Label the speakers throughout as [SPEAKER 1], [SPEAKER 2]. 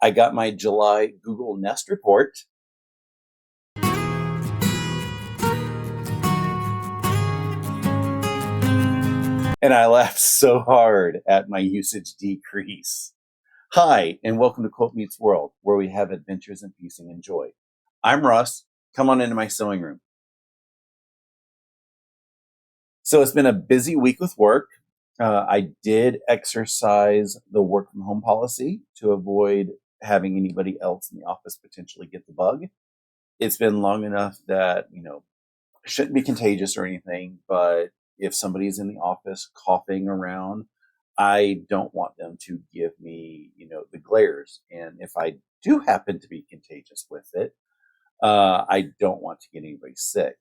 [SPEAKER 1] I got my July Google Nest report. And I laughed so hard at my usage decrease. Hi, and welcome to Quilt Meets World, where we have adventures in peace and joy. I'm Russ. Come on into my sewing room. So it's been a busy week with work. I did exercise the work from home policy to avoid having anybody else in the office potentially get the bug. It's been long enough that, it shouldn't be contagious or anything, but if somebody's in the office coughing around, I don't want them to give me, the glares. And if I do happen to be contagious with it, I don't want to get anybody sick.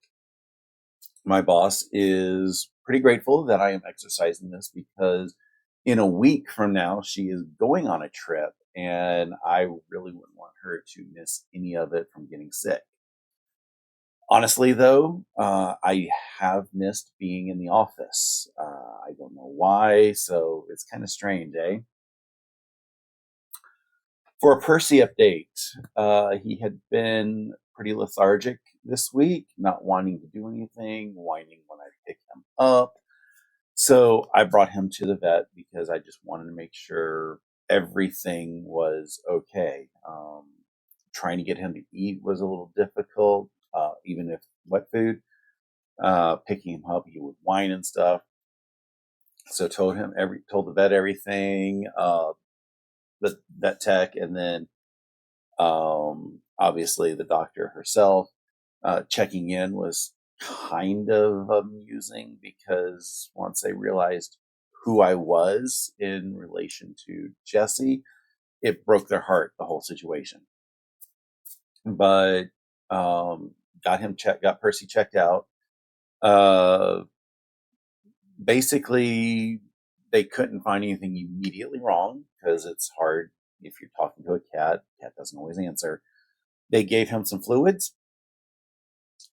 [SPEAKER 1] My boss is pretty grateful that I am exercising this because in a week from now, she is going on a trip and I really wouldn't want her to miss any of it from getting sick. Honestly, though, I have missed being in the office. I don't know why, so it's kind of strange, eh? For a Percy update, he had been pretty lethargic this week, not wanting to do anything, whining when I pick him up. So I brought him to the vet because I just wanted to make sure everything was okay. Trying to get him to eat was a little difficult, even if wet food. Picking him up, he would whine and stuff. So told the vet everything, the vet tech, and then obviously the doctor herself. Checking in was kind of amusing because once they realized who I was in relation to Jesse, it broke their heart, the whole situation. But got Percy checked out. Basically, they couldn't find anything immediately wrong because it's hard if you're talking to a cat. Cat doesn't always answer. They gave him some fluids.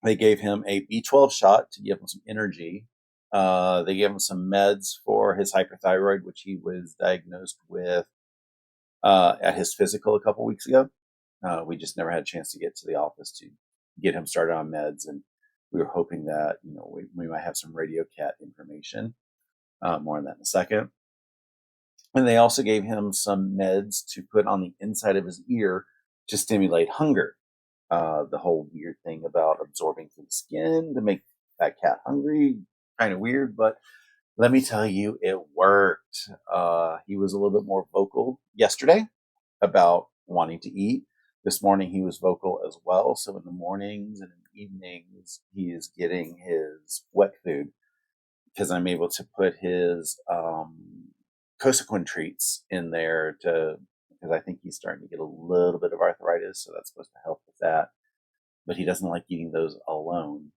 [SPEAKER 1] They gave him a B12 shot to give him some energy. They gave him some meds for his hyperthyroid, which he was diagnosed with at his physical a couple weeks ago. We just never had a chance to get to the office to get him started on meds, and we were hoping that we might have some radio cat information. More on that in a second. And they also gave him some meds to put on the inside of his ear to stimulate hunger. The whole weird thing about absorbing through the skin to make that cat hungry, kind of weird, but let me tell you, it worked. He was a little bit more vocal yesterday about wanting to eat. This morning he was vocal as well. So in the mornings and in the evenings, he is getting his wet food because I'm able to put his Cosequin treats in there because I think he's starting to get a little bit of arthritis, so that's supposed to help with that. But he doesn't like eating those alone.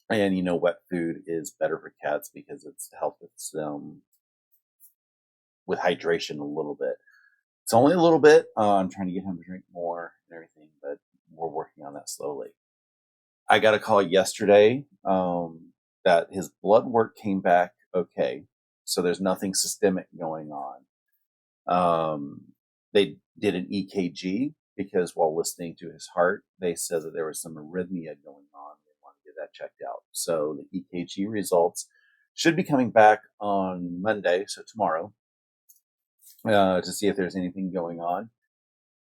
[SPEAKER 1] And wet food is better for cats because it's to help with hydration a little bit. It's only a little bit. I'm trying to get him to drink more and everything, but we're working on that slowly. I got a call yesterday that his blood work came back okay. So there's nothing systemic going on. They did an EKG because while listening to his heart, they said that there was some arrhythmia going on. They want to get that checked out. So the EKG results should be coming back on Monday, so tomorrow, to see if there's anything going on.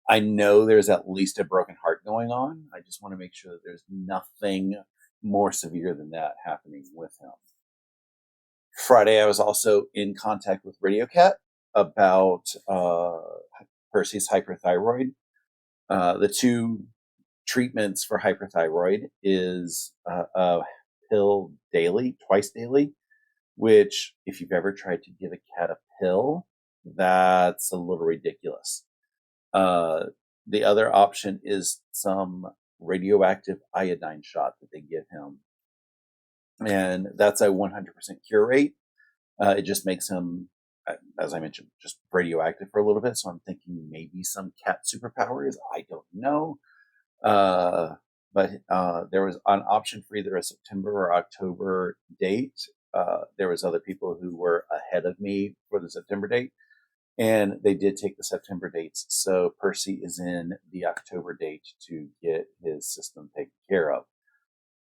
[SPEAKER 1] I know there's at least a broken heart going on. I just want to make sure that there's nothing more severe than that happening with him. Friday, I was also in contact with Radio Cat about Percy's hyperthyroid. The two treatments for hyperthyroid is a pill daily, twice daily, which if you've ever tried to give a cat a pill, that's a little ridiculous. The other option is some radioactive iodine shot that they give him. And that's a 100% cure rate. It just makes him, as I mentioned, just radioactive for a little bit. So I'm thinking maybe some cat superpowers. I don't know. But there was an option for either a September or October date. There was other people who were ahead of me for the September date. And they did take the September dates. So Percy is in the October date to get his system taken care of.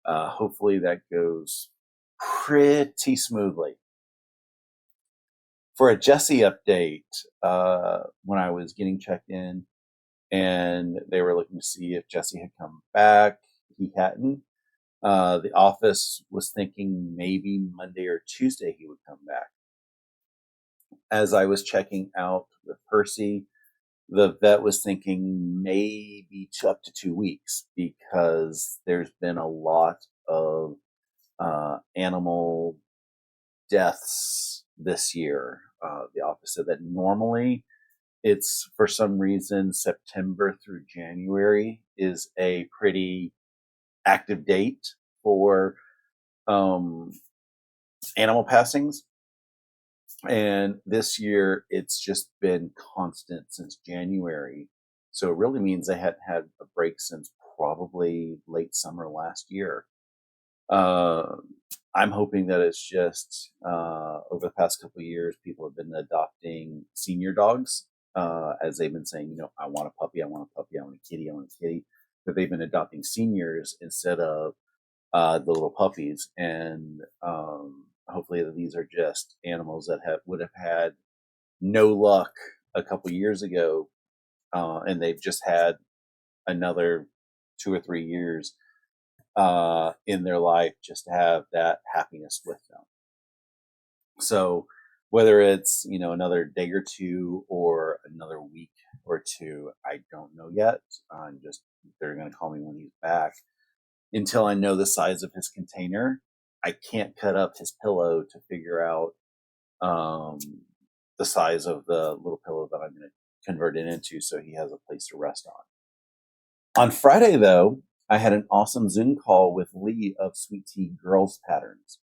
[SPEAKER 1] Hopefully that goes pretty smoothly. For a Jesse update, when I was getting checked in and they were looking to see if Jesse had come back, he hadn't. The office was thinking maybe Monday or Tuesday he would come back. As I was checking out with Percy, the vet was thinking maybe up to 2 weeks because there's been a lot of animal deaths this year. The office said that normally it's, for some reason, September through January is a pretty active date for animal passings. And this year it's just been constant since January. So it really means they hadn't had a break since probably late summer last year. I'm hoping that it's just over the past couple of years, people have been adopting senior dogs, as they've been saying, I want a puppy, I want a puppy, I want a kitty, I want a kitty. But they've been adopting seniors instead of the little puppies. And hopefully these are just animals that would have had no luck a couple years ago, and they've just had another 2 or 3 years in their life just to have that happiness with them. So whether it's another day or two or another week or two, I don't know yet. They're going to call me when he's back. Until I know the size of his container, I can't cut up his pillow to figure out the size of the little pillow that I'm going to convert it into so he has a place to rest on. On Friday, though, I had an awesome Zoom call with Lee of Sweet Tea Girls Patterns.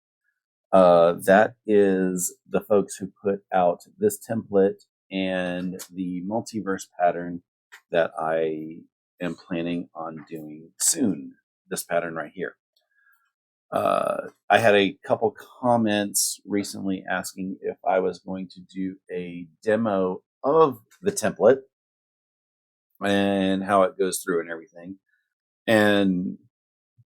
[SPEAKER 1] That is the folks who put out this template and the Multiverse pattern that I am planning on doing soon. This pattern right here. I had a couple comments recently asking if I was going to do a demo of the template and how it goes through and everything. And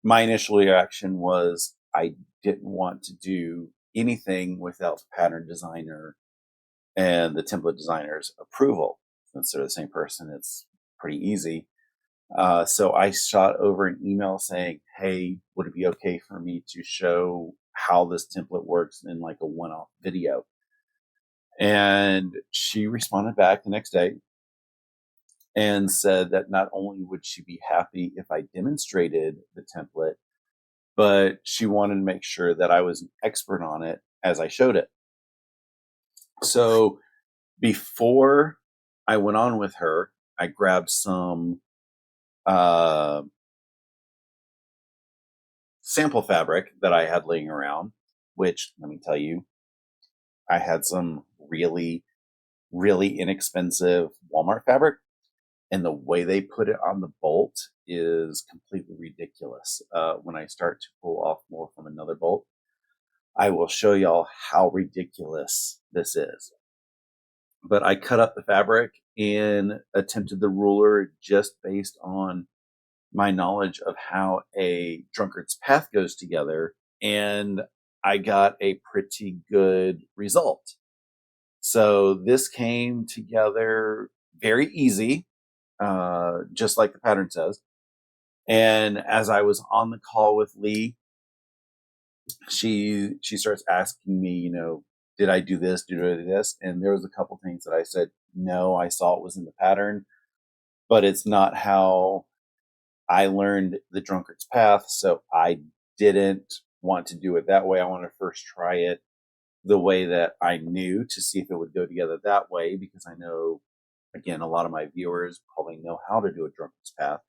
[SPEAKER 1] my initial reaction was I didn't want to do anything without the pattern designer and the template designer's approval. Since they're the same person, it's pretty easy. So I shot over an email saying, hey, would it be okay for me to show how this template works in like a one-off video? And she responded back the next day and said that not only would she be happy if I demonstrated the template, but she wanted to make sure that I was an expert on it as I showed it. So before I went on with her, I grabbed some sample fabric that I had laying around, which, let me tell you, I had some really, really inexpensive Walmart fabric, and the way they put it on the bolt is completely ridiculous. When I start to pull off more from another bolt, I will show y'all how ridiculous this is. But I cut up the fabric and attempted the ruler just based on my knowledge of how a drunkard's path goes together, and I got a pretty good result. So this came together very easy, just like the pattern says. And as I was on the call with Lee, she starts asking me, did I do this? Did I do this? And there was a couple things that I said, no, I saw it was in the pattern, but it's not how I learned the drunkard's path. So I didn't want to do it that way. I want to first try it the way that I knew to see if it would go together that way, because I know, again, a lot of my viewers probably know how to do a drunkard's path.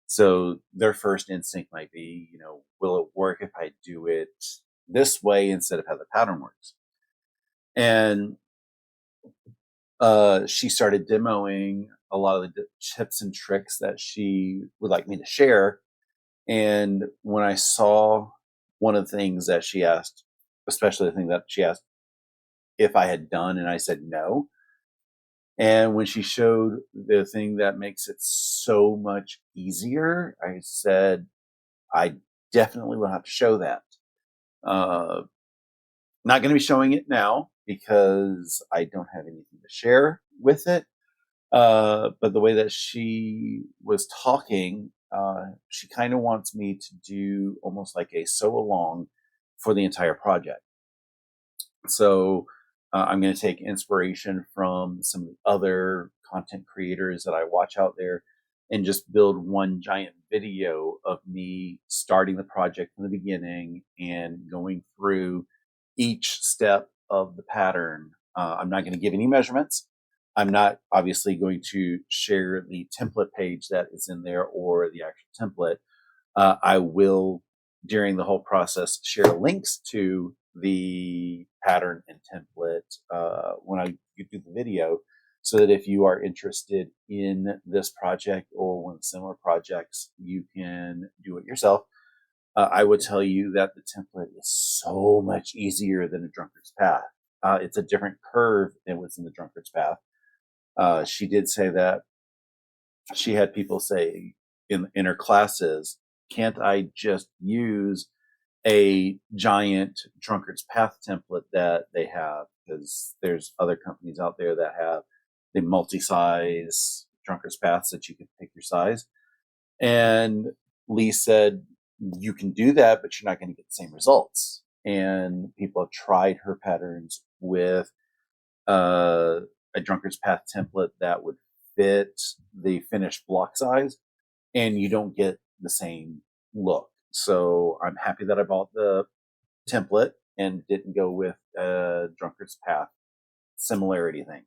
[SPEAKER 1] So their first instinct might be, will it work if I do it this way instead of how the pattern works? And she started demoing a lot of the tips and tricks that she would like me to share. And when I saw one of the things that she asked, especially the thing that she asked if I had done, and I said no, And when she showed the thing that makes it so much easier, I said, I definitely will have to show that. Not going to be showing it now because I don't have anything to share with it. But the way that she was talking, she kind of wants me to do almost like a sew along for the entire project. So I'm going to take inspiration from some other content creators that I watch out there and just build one giant video of me starting the project from the beginning and going through each step of the pattern. I'm not going to give any measurements. I'm not obviously going to share the template page that is in there or the actual template. I will, during the whole process, share links to the pattern and template when I do the video, so that if you are interested in this project or one of the similar projects, you can do it yourself. I would tell you that the template is so much easier than a drunkard's path. It's a different curve than what's in the drunkard's path. She did say that she had people say in her classes, can't I just use a giant drunkard's path template that they have? Because there's other companies out there that have the multi-size drunkard's paths that you can pick your size. And Lee said, you can do that, but you're not going to get the same results. And people have tried her patterns with a drunkard's path template that would fit the finished block size, and you don't get the same look. So I'm happy that I bought the template and didn't go with a drunkard's path similarity thing.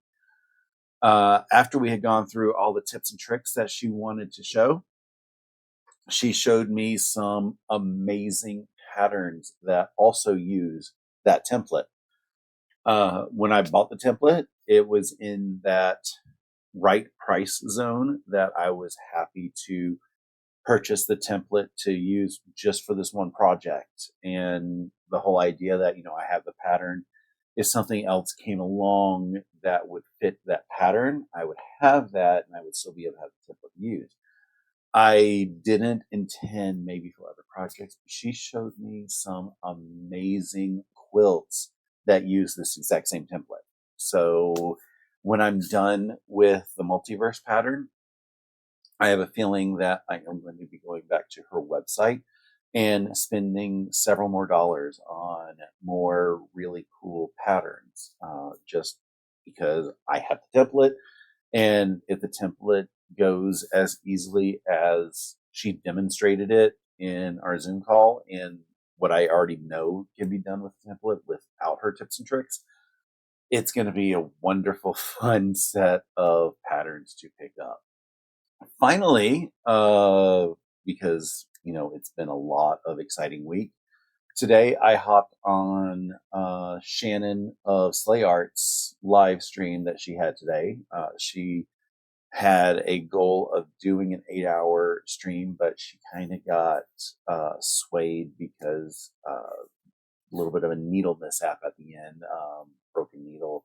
[SPEAKER 1] After we had gone through all the tips and tricks that she wanted to show, she showed me some amazing patterns that also use that template. When I bought the template, it was in that right price zone that I was happy to purchase the template to use just for this one project. And the whole idea that, I have the pattern, if something else came along that would fit that pattern, I would have that and I would still be able to have the template used. I didn't intend maybe for other projects, but she showed me some amazing quilts that use this exact same template. So when I'm done with the Multiverse pattern, I have a feeling that I am going to be going back to her website and spending several more dollars on more really cool patterns, just because I have the template. And if the template goes as easily as she demonstrated it in our Zoom call and what I already know can be done with the template without her tips and tricks, it's going to be a wonderful, fun set of patterns to pick up. Finally, because, it's been a lot of exciting week. Today, I hopped on Shannon of Sleigh Art's live stream that she had today. She had a goal of doing an 8-hour stream, but she kind of got swayed because a little bit of a needle mishap at the end, broken needle,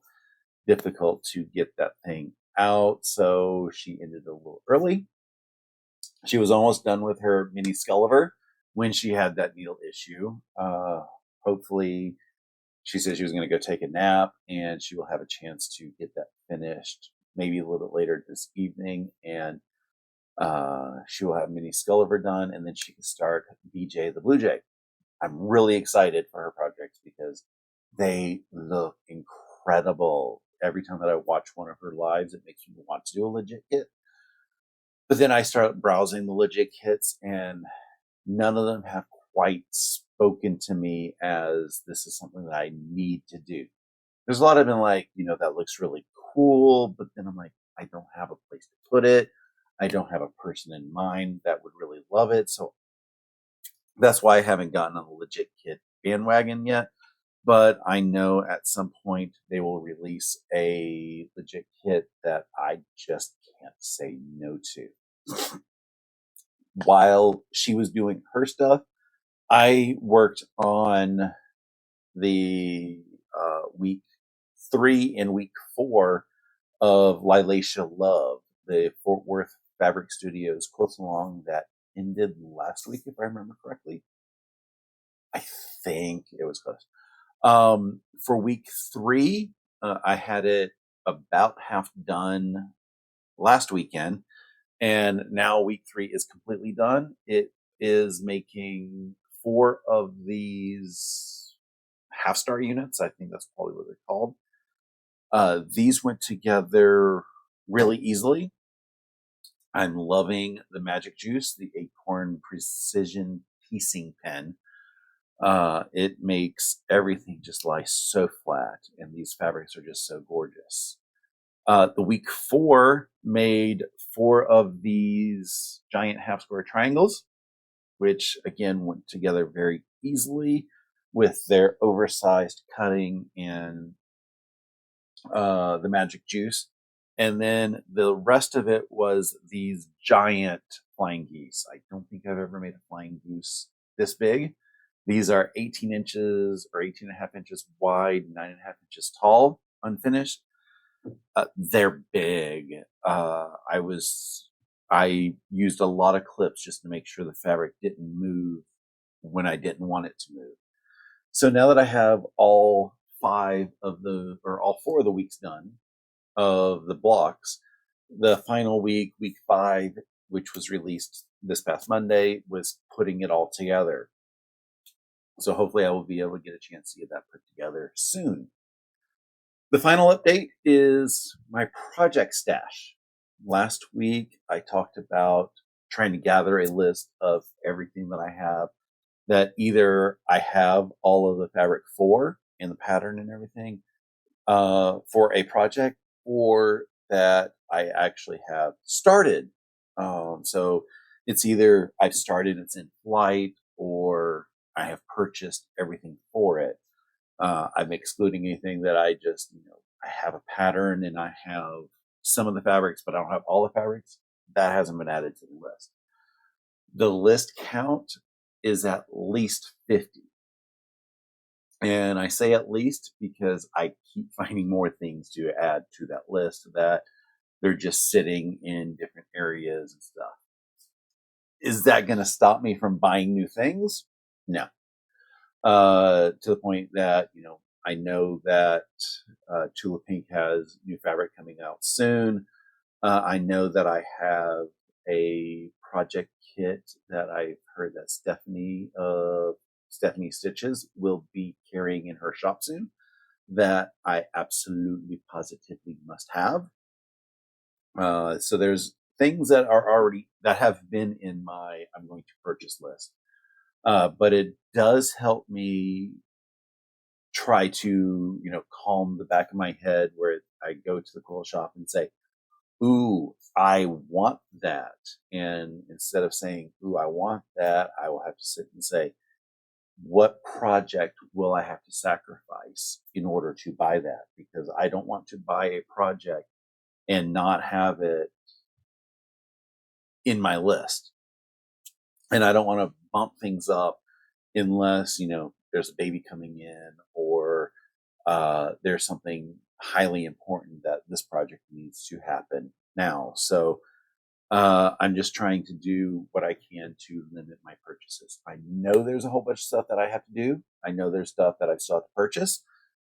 [SPEAKER 1] difficult to get that thing out. So she ended a little early. She was almost done with her mini Sculliver when she had that needle issue. Hopefully, she said she was going to go take a nap and she will have a chance to get that finished maybe a little bit later this evening. And she will have mini Sculliver done, and then she can start BJ the Blue Jay. I'm really excited for her projects because they look incredible. Every time that I watch one of her lives, it makes me want to do a legit kit. But then I start browsing the legit kits, and none of them have quite spoken to me as this is something that I need to do. There's a lot of them like, that looks really cool, but then I'm like, I don't have a place to put it. I don't have a person in mind that would really love it. So that's why I haven't gotten on the legit kit bandwagon yet. But I know at some point they will release a legit kit that I just can't say no to. While she was doing her stuff, I worked on the week 3 and week 4 of Lilacia Love, the Fort Worth Fabric Studios Quilt Along that ended last week, if I remember correctly. I think it was close. For week 3, I had it about half done last weekend, and now week 3 is completely done. It is making 4 of these half star units. I think that's probably what they're called. These went together really easily. I'm loving the Magic Juice, the Acorn Precision Piecing Pen. It makes everything just lie so flat, and these fabrics are just so gorgeous. The week 4 made 4 of these giant half square triangles, which again went together very easily with their oversized cutting and the Magic Juice. And then the rest of it was these giant flying geese. I don't think I've ever made a flying goose this big. These are 18 inches or 18 and a half inches wide, 9.5 inches tall, unfinished. They're big. I used a lot of clips just to make sure the fabric didn't move when I didn't want it to move. So now that I have all 4 of the weeks done of the blocks, the final week, week 5, which was released this past Monday, was putting it all together. So hopefully I will be able to get a chance to get that put together soon. The final update is my project stash. Last week, I talked about trying to gather a list of everything that I have that either I have all of the fabric for and the pattern and everything for a project, or that I actually have started. So it's either I've started, it's in flight, or I have purchased everything for it. I'm excluding anything that I just, I have a pattern and I have some of the fabrics, but I don't have all the fabrics. That hasn't been added to the list. The list count is at least 50. And I say at least because I keep finding more things to add to that list that they're just sitting in different areas and stuff. Is that going to stop me from buying new things? No. To the point that, I know that Tula Pink has new fabric coming out soon. I know that I have a project kit that I've heard that Stephanie Stitches will be carrying in her shop soon that I absolutely positively must have. So there's things that have been in my I'm going to purchase list. But it does help me try to, calm the back of my head where I go to the quilt shop and say, ooh, I want that. And instead of saying, ooh, I want that, I will have to sit and say, what project will I have to sacrifice in order to buy that? Because I don't want to buy a project and not have it in my list. And I don't want to bump things up unless, there's a baby coming in or there's something highly important that this project needs to happen now. So I'm just trying to do what I can to limit my purchases. I know there's a whole bunch of stuff that I have to do. I know there's stuff that I've still to purchase.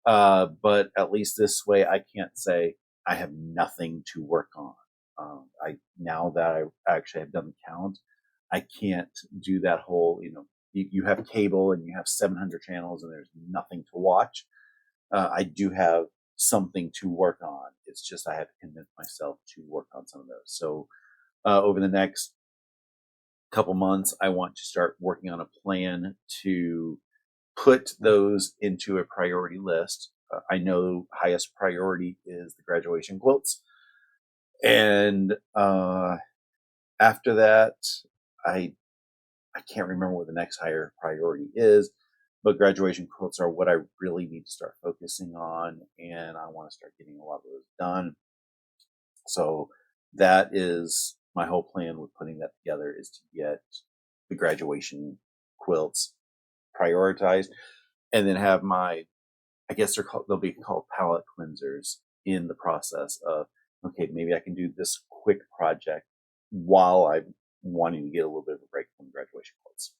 [SPEAKER 1] But at least this way I can't say I have nothing to work on. Now that I actually have done the count, I can't do that whole, you have cable and you have 700 channels and there's nothing to watch. I do have something to work on. It's just I have to convince myself to work on some of those. So over the next couple months, I want to start working on a plan to put those into a priority list. I know highest priority is the graduation quilts. And after that, I can't remember what the next higher priority is, but graduation quilts are what I really need to start focusing on, and I want to start getting a lot of those done. So that is my whole plan with putting that together, is to get the graduation quilts prioritized and then have I guess they'll be called palette cleansers in the process of okay, maybe I can do this quick project while I'm wanting to get a little bit of a break from graduation quilts.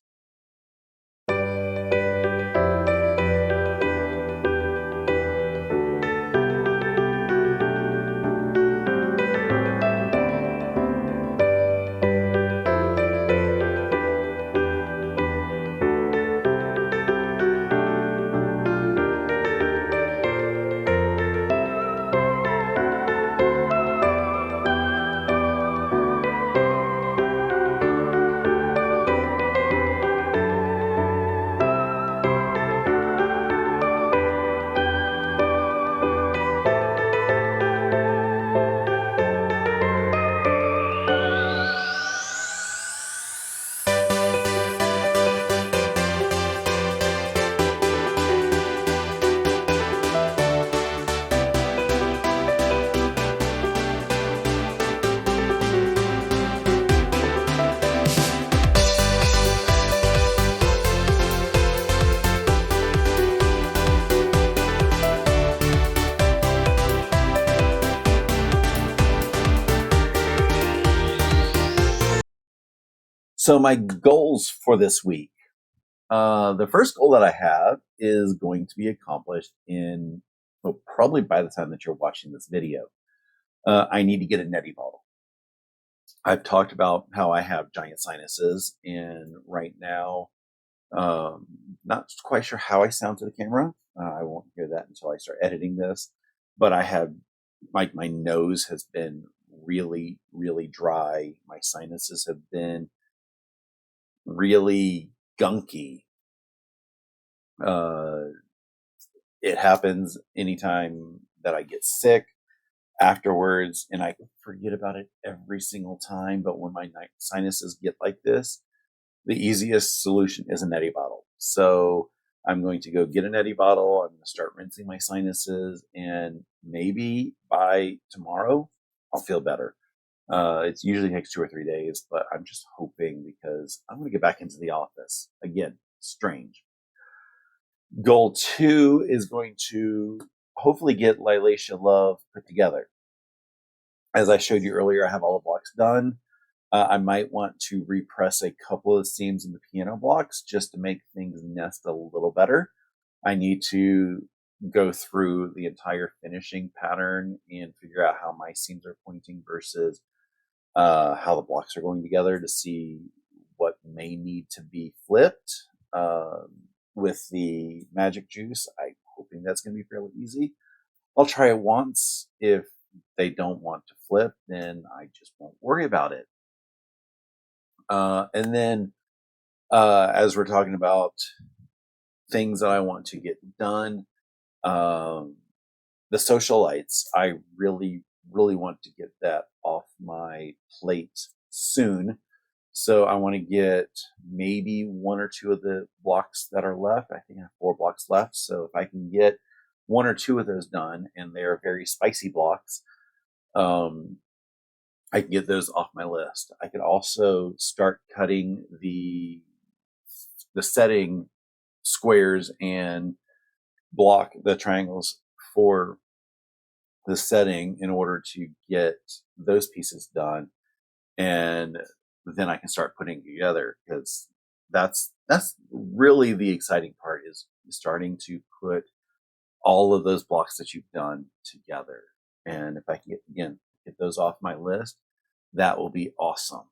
[SPEAKER 1] So my goals for this week. The first goal that I have is going to be accomplished in, well, probably by the time that you're watching this video. I need to get a neti bottle. I've talked about how I have giant sinuses, and right now, not quite sure how I sound to the camera. I won't hear that until I start editing this, but I have, my nose has been really, really dry. My sinuses have been really gunky. It happens anytime that I get sick afterwards, and I forget about it every single time. But when my sinuses get like this, the easiest solution is a neti bottle. So I'm going to go get a neti bottle. I'm going to start rinsing my sinuses, and maybe by tomorrow I'll feel better. It usually takes 2 or 3 days, but I'm just hoping, because I'm going to get back into the office again. Strange. Goal 2 is going to hopefully get Lilacia Love put together. As I showed you earlier, I have all the blocks done. I might want to repress a couple of the seams in the piano blocks just to make things nest a little better. I need to go through the entire finishing pattern and figure out how my seams are pointing versus how the blocks are going together to see what may need to be flipped. With the magic juice, I'm hoping that's going to be fairly easy. I'll try it once. If they don't want to flip, then I just won't worry about it. And then, as we're talking about things that I want to get done, the socialites, I really, really want to get that off my plate soon. So I want to get maybe 1 or 2 of the blocks that are left. I think I have 4 blocks left. So if I can get 1 or 2 of those done, and they are very spicy blocks, I can get those off my list. I could also start cutting the setting squares and block the triangles for the setting in order to get those pieces done. And then I can start putting together, because that's really the exciting part, is starting to put all of those blocks that you've done together. And if I can get those off my list, that will be awesome.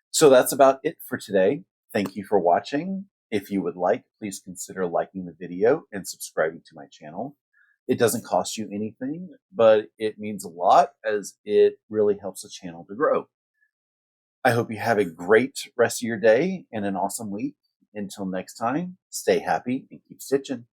[SPEAKER 1] So that's about it for today. Thank you for watching. If you would like, please consider liking the video and subscribing to my channel. It doesn't cost you anything, but it means a lot, as it really helps the channel to grow. I hope you have a great rest of your day and an awesome week. Until next time, stay happy and keep stitching.